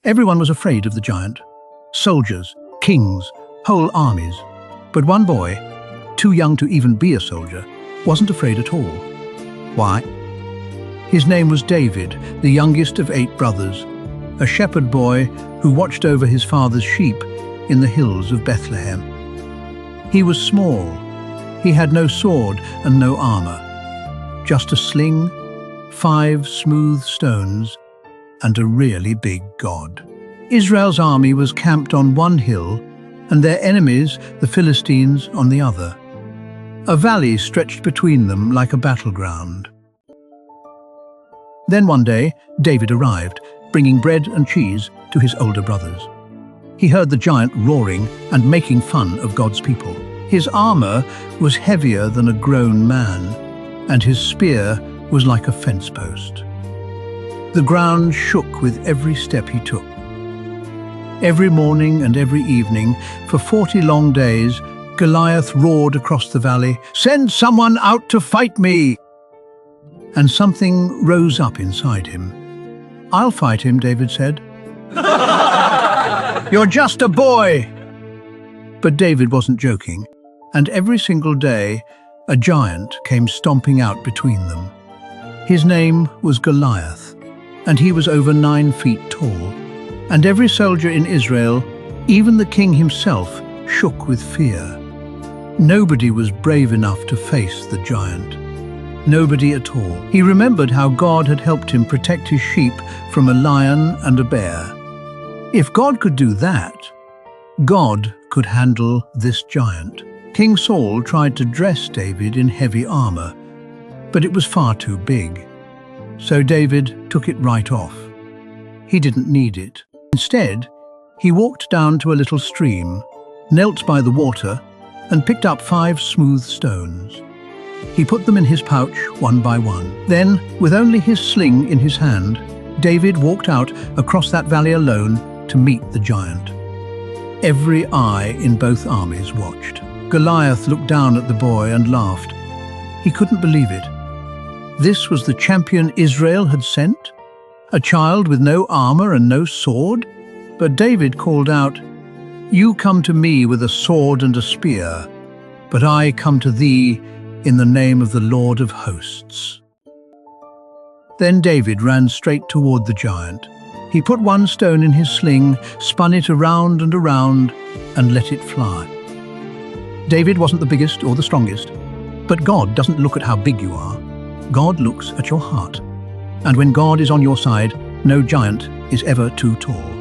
Everyone was afraid of the giant. Soldiers, kings, whole armies. But one boy, too young to even be a soldier, wasn't afraid at all. Why? His name was David, the youngest of 8 brothers, a shepherd boy who watched over his father's sheep in the hills of Bethlehem. He was small. He had no sword and no armor, just a sling, 5 smooth stones, and a really big God. Israel's army was camped on one hill, and their enemies, the Philistines, on the other. A valley stretched between them like a battleground. Then one day, David arrived, bringing bread and cheese to his older brothers. He heard the giant roaring and making fun of God's people. His armor was heavier than a grown man, and his spear was like a fence post. The ground shook with every step he took. Every morning and every evening, for 40 long days, Goliath roared across the valley, "Send someone out to fight me!" And something rose up inside him. "I'll fight him," David said. "You're just a boy!" But David wasn't joking, and every single day, a giant came stomping out between them. His name was Goliath, and he was over 9 feet tall, and every soldier in Israel, even the king himself, shook with fear. Nobody was brave enough to face the giant. Nobody at all. He remembered how God had helped him protect his sheep from a lion and a bear. If God could do that, God could handle this giant. King Saul tried to dress David in heavy armor, but it was far too big. So David took it right off. He didn't need it. Instead, he walked down to a little stream, knelt by the water, and picked up 5 smooth stones. He put them in his pouch one by one. Then, with only his sling in his hand, David walked out across that valley alone to meet the giant. Every eye in both armies watched. Goliath looked down at the boy and laughed. He couldn't believe it. This was the champion Israel had sent? A child with no armor and no sword? But David called out, "You come to me with a sword and a spear, but I come to thee in the name of the Lord of hosts." Then David ran straight toward the giant. He put one stone in his sling, spun it around and around, and let it fly. David wasn't the biggest or the strongest, but God doesn't look at how big you are. God looks at your heart. And when God is on your side, no giant is ever too tall.